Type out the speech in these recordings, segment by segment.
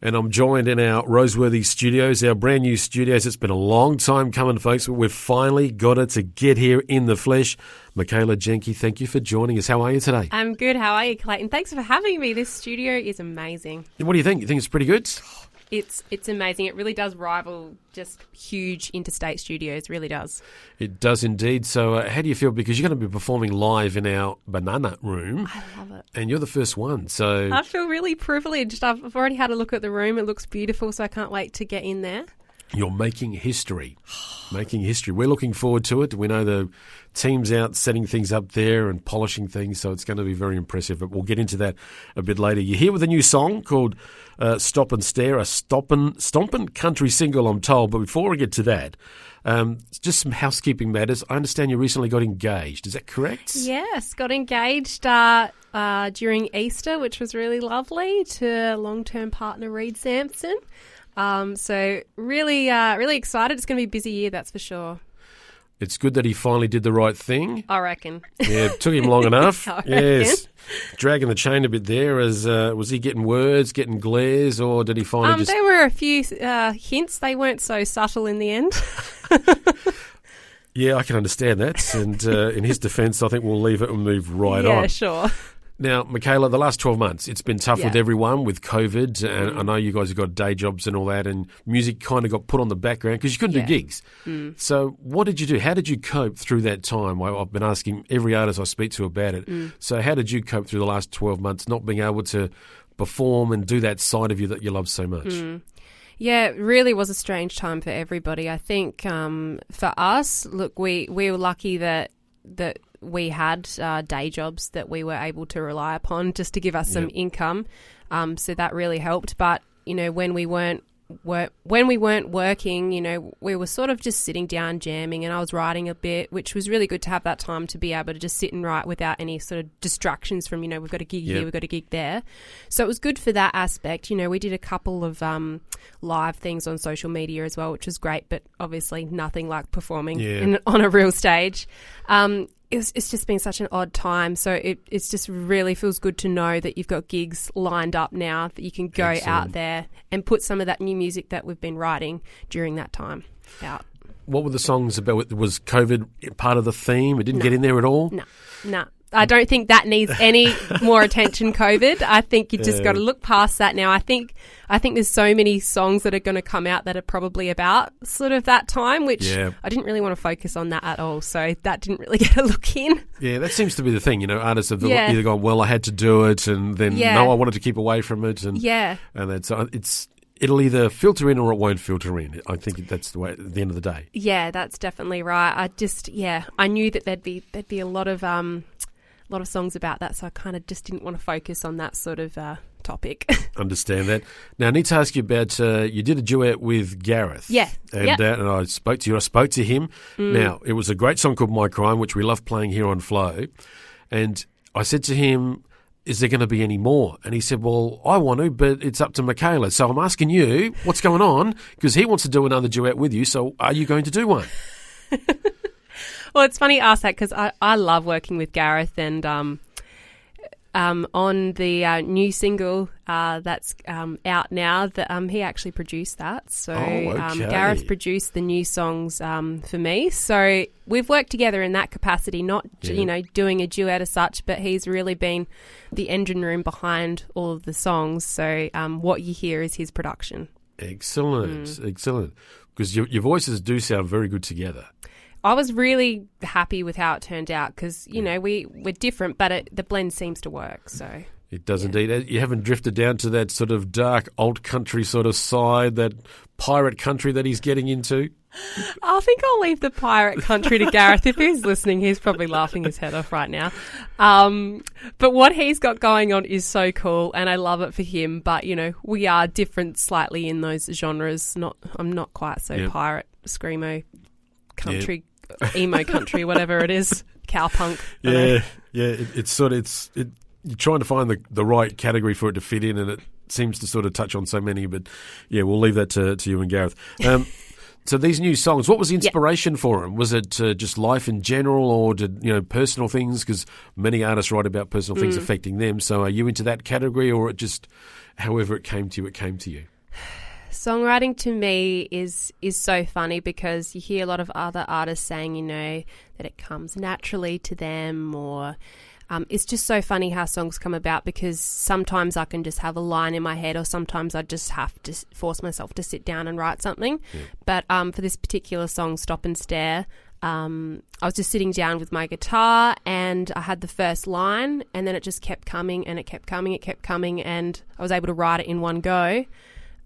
And I'm joined in our Roseworthy studios, our brand new studios. It's been a long time coming, folks, but we've finally got it to get here in the flesh. Michaela, Jenke, thank you for joining us. How are you today? I'm good. How are you, Clayton? Thanks for having me. This studio is amazing. What do you think? You think it's pretty good? It's amazing. It really does rival just huge interstate studios. Really does. It does indeed. So how do you feel? Because you're going to be performing live in our banana room. I love it. And you're the first one. So I feel really privileged. I've already had a look at the room. It looks beautiful, so I can't wait to get in there. You're making history. Making history. We're looking forward to it. We know the team's out setting things up there and polishing things, so it's going to be very impressive. But we'll get into that a bit later. You're here with a new song called Stop and Stare, a stompin' country single, I'm told. But before we get to that, just some housekeeping matters. I understand you recently got engaged. Is that correct? Yes, got engaged during Easter, which was really lovely, to long-term partner Reed Sampson. So really excited. It's going to be a busy year, that's for sure. It's good that he finally did the right thing. I reckon. Yeah, it took him long enough. I Yes. Dragging the chain a bit there. Was he getting words, getting glares, or did he finally just... There were a few hints. They weren't so subtle in the end. Yeah, I can understand that. And in his defence, I think we'll leave it and move right on. Yeah, sure. Now, Michaela, the last 12 months, it's been tough with everyone with COVID. And I know you guys have got day jobs and all that, and music kind of got put on the background because you couldn't do gigs. So what did you do? How did you cope through that time? I've been asking every artist I speak to about it. So how did you cope through the last 12 months, not being able to perform and do that side of you that you love so much? Yeah, it really was a strange time for everybody. I think for us, look, we were lucky that we had day jobs that we were able to rely upon just to give us some income. So that really helped. But, you know, when we weren't working, you know, we were sort of just sitting down jamming, and I was writing a bit, which was really good to have that time to be able to just sit and write without any sort of distractions from, you know, we've got a gig here, we've got a gig there. So it was good for that aspect. You know, we did a couple of live things on social media as well, which was great, but obviously nothing like performing on a real stage. It's just been such an odd time. So it's just really feels good to know that you've got gigs lined up now, that you can go out there and put some of that new music that we've been writing during that time out. What were the songs about? Was COVID part of the theme? It didn't get in there at all? No. I don't think that needs any more attention, COVID. I think you've just got to look past that now. I think there's so many songs that are going to come out that are probably about sort of that time, which I didn't really want to focus on that at all. So that didn't really get a look in. Yeah, that seems to be the thing. You know, artists have either gone, well, I had to do it, and then, no, I wanted to keep away from it. And that's it'll either filter in or it won't filter in. I think that's the way at the end of the day. Yeah, that's definitely right. I knew that there'd be a lot of songs about that, so I kind of just didn't want to focus on that sort of topic. Understand that. Now, I need to ask you about, you did a duet with Gareth. Yeah. And I spoke to you. I spoke to him. Now, it was a great song called My Crime, which we love playing here on Flow. And I said to him, is there going to be any more? And he said, well, I want to, but it's up to Michaela. So I'm asking you, what's going on? Because he wants to do another duet with you. So are you going to do one? Well, it's funny you ask that, because I love working with Gareth, and on the new single that's out now, he actually produced that. So Gareth produced the new songs for me. So we've worked together in that capacity, not doing a duet as such, but he's really been the engine room behind all of the songs. So what you hear is his production. Excellent. Because your voices do sound very good together. I was really happy with how it turned out, because, you know, we're different, but the blend seems to work. So it does indeed. You haven't drifted down to that sort of dark old country sort of side, that pirate country that he's getting into? I think I'll leave the pirate country to Gareth. If he's listening, he's probably laughing his head off right now. But what he's got going on is so cool, and I love it for him. But, you know, we are different slightly in those genres. I'm not quite so pirate, screamo, country, emo country, whatever it is, cowpunk. You're trying to find the right category for it to fit in, and it seems to sort of touch on so many. But yeah, we'll leave that to you and Gareth. So these new songs, what was the inspiration for them? Was it just life in general, or did personal things? Because many artists write about personal things affecting them. So are you into that category, or it just however it came to you, it came to you? Songwriting to me is so funny because you hear a lot of other artists saying, that it comes naturally to them, or it's just so funny how songs come about, because sometimes I can just have a line in my head, or sometimes I just have to force myself to sit down and write something. Yeah. But for this particular song, Stop and Stare, I was just sitting down with my guitar and I had the first line, and then it just kept coming and it kept coming, and I was able to write it in one go.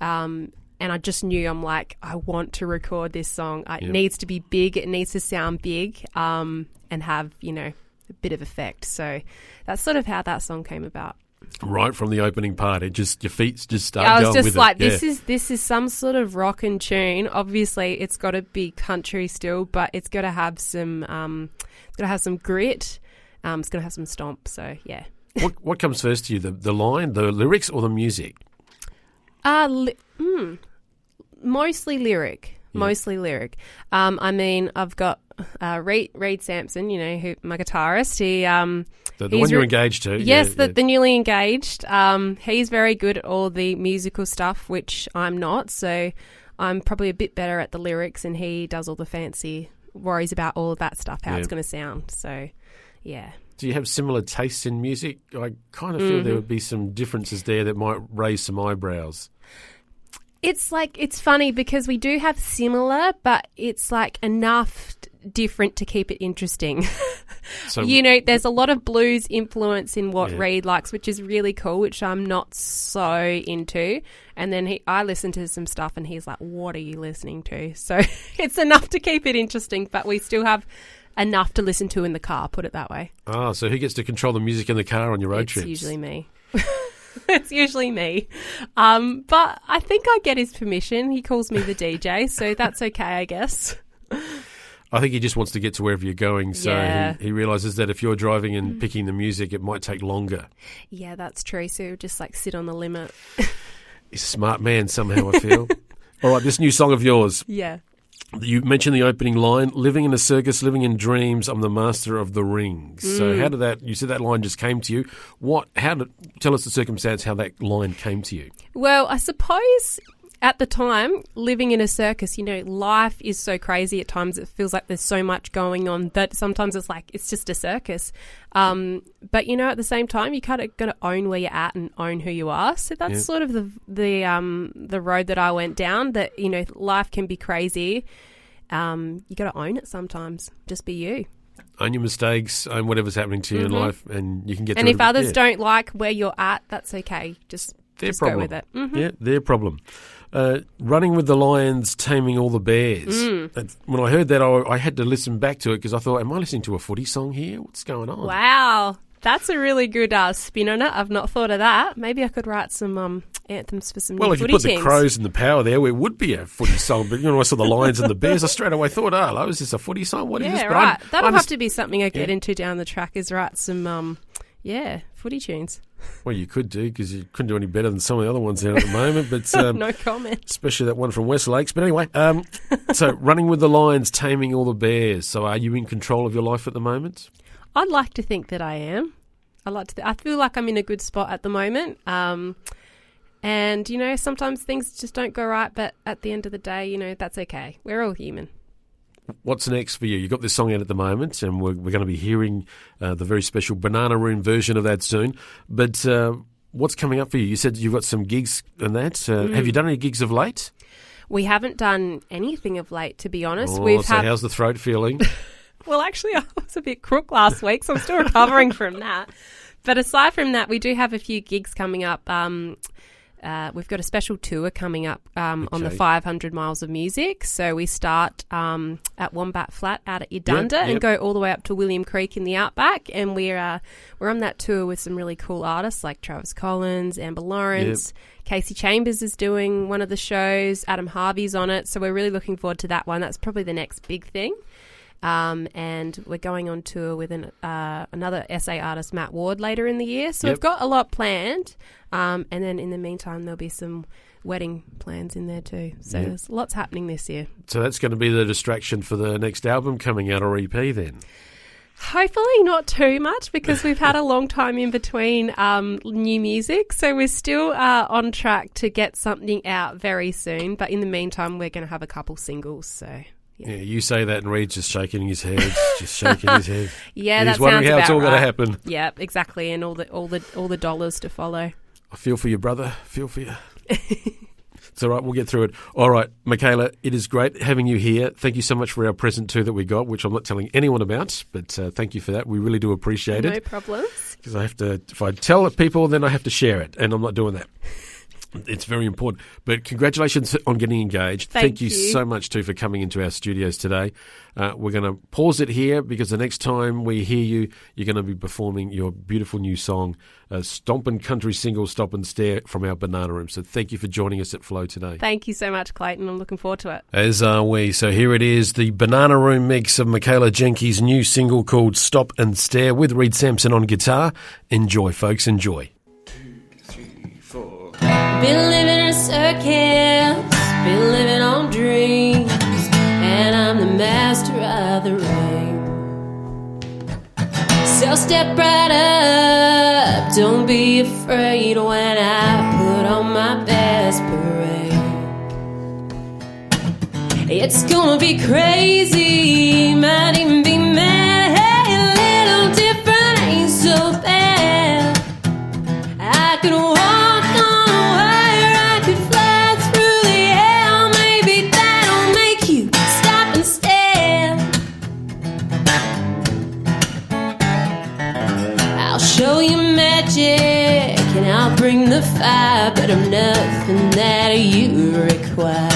And I just knew, I'm like, I want to record this song. It needs to be big. It needs to sound big and have, a bit of effect. So that's sort of how that song came about. Right from the opening part, your feet just started going with it. I was just like, this is some sort of rockin' tune. Obviously, it's got to be country still, but it's got to have some grit. It's got to have some stomp. So yeah. What comes first to you, the line, the lyrics, or the music? Mostly lyric. Yeah. Mostly lyric. I've got Reed Sampson, my guitarist. He the one you're engaged to. Yes, the newly engaged. He's very good at all the musical stuff, which I'm not. So I'm probably a bit better at the lyrics, and he does all the fancy worries about all of that stuff, how it's going to sound. So, yeah. Do you have similar tastes in music? I kind of feel there would be some differences there that might raise some eyebrows. It's funny because we do have similar, but it's like enough different to keep it interesting. So, there's a lot of blues influence in what Reed likes, which is really cool, which I'm not so into. And then I listen to some stuff and he's like, what are you listening to? So it's enough to keep it interesting, but we still have enough to listen to in the car, put it that way. Ah, so who gets to control the music in the car on your road trips? It's usually me. It's usually me. But I think I get his permission. He calls me the DJ, so that's okay, I guess. I think he just wants to get to wherever you're going, so he realises that if you're driving and picking the music, it might take longer. Yeah, that's true. So just sit on the limit. He's a smart man somehow, I feel. All right, this new song of yours. Yeah. You mentioned the opening line, living in a circus, living in dreams, I'm the master of the rings. So how did you said that line just came to you. Tell us the circumstance how that line came to you. Well, I suppose at the time, living in a circus, life is so crazy at times. It feels like there's so much going on that sometimes it's like it's just a circus. But, at the same time, you kind of got to own where you're at and own who you are. So that's sort of the road that I went down, that, life can be crazy. You got to own it sometimes. Just be you. Own your mistakes, own whatever's happening to you in life, and you can get through it. And if others don't like where you're at, that's okay. Just go with it. Mm-hmm. Yeah, their problem. Running with the lions, taming all the bears. When I heard that, I had to listen back to it because I thought, am I listening to a footy song here? What's going on? Wow. That's a really good spin on it. I've not thought of that. Maybe I could write some anthems for some new footy teams. Well, if you put the Crows and the Power there, it would be a footy song. But I saw the Lions and the Bears, I straight away thought, hello, is this a footy song? What is this? But right. That'll have to be something I get into down the track, is write some, footy tunes. Well, you could do, because you couldn't do any better than some of the other ones there at the moment. But no comment. Especially that one from West Lakes. But anyway, so running with the lions, taming all the bears. So are you in control of your life at the moment? I'd like to think that I am. I feel like I'm in a good spot at the moment. And, sometimes things just don't go right. But at the end of the day, that's okay. We're all human. What's next for you? You've got this song out at the moment, and we're going to be hearing the very special Banana Room version of that soon. But what's coming up for you? You said you've got some gigs and that. Have you done any gigs of late? We haven't done anything of late, to be honest. How's the throat feeling? Well, actually, I was a bit crook last week, so I'm still recovering from that. But aside from that, we do have a few gigs coming up. We've got a special tour coming up on the 500 miles of music. So we start at Wombat Flat out at Yadunda and go all the way up to William Creek in the outback. And we're on that tour with some really cool artists like Travis Collins, Amber Lawrence, Casey Chambers is doing one of the shows, Adam Harvey's on it. So we're really looking forward to that one. That's probably the next big thing. And we're going on tour with another SA artist, Matt Ward, later in the year. So we've got a lot planned. And then in the meantime, there'll be some wedding plans in there too. So there's lots happening this year. So that's going to be the distraction for the next album coming out, or EP then? Hopefully not too much, because we've had a long time in between new music. So we're still on track to get something out very soon. But in the meantime, we're going to have a couple singles. So yeah, you say that and Reed's just shaking his head, just shaking his head. Yeah, he's wondering how it's all going to happen. Yeah, exactly, and all the dollars to follow. I feel for you, brother. Feel for you. It's all right. We'll get through it. All right, Michaela, it is great having you here. Thank you so much for our present too that we got, which I'm not telling anyone about, but thank you for that. We really do appreciate it. No problems. Because I have to, if I tell people, then I have to share it, and I'm not doing that. It's very important. But congratulations on getting engaged. Thank you so much too for coming into our studios today. We're going to pause it here because the next time we hear you, you're going to be performing your beautiful new song, Stompin' Country Single, Stop and Stare, from our Banana Room. So thank you for joining us at Flow today. Thank you so much, Clayton. I'm looking forward to it. As are we. So here it is, the Banana Room mix of Michaela Jenke's new single called Stop and Stare with Reed Sampson on guitar. Enjoy, folks. Enjoy. Been living in a circus, been living on dreams, and I'm the master of the rain. So step right up, don't be afraid when I put on my best parade. It's gonna be crazy, might even be mad, hey, a little different ain't so bad. I could walk on a wire, I could fly through the air. Maybe that'll make you stop and stare. I'll show you magic and I'll bring the fire, but I'm nothing that you require.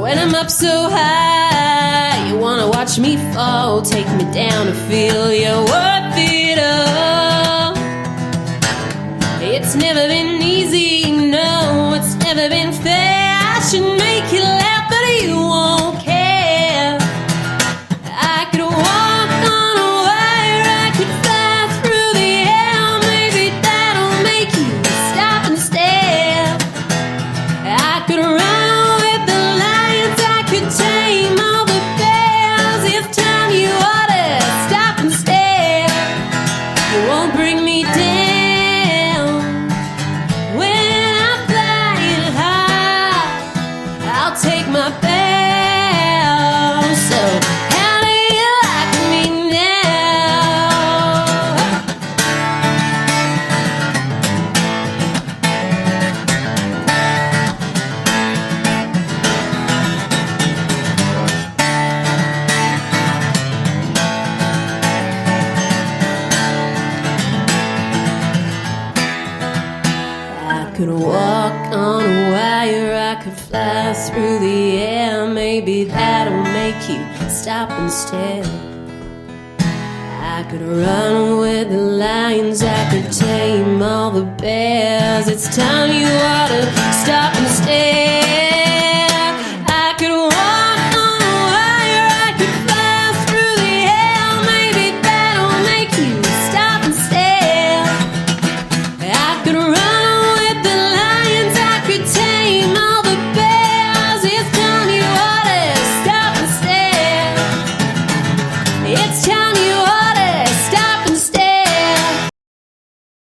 When I'm up so high, you wanna watch me fall, take me down to feel you're worth it all. It's never been easy, no, it's never been fair. I should make you laugh, but you won't care. I could walk on a wire, I could fly through the air. Maybe that'll make you stop and stare. I could run with the lions, I could tame all the bears. It's time you ought to stop and stare. You won't bring me down. Take my bow. So how do you like me now? I could walk on a wire, I could fly through the air. Maybe that'll make you stop and stare. I could run with the lions, I could tame all the bears. It's time you ought to stop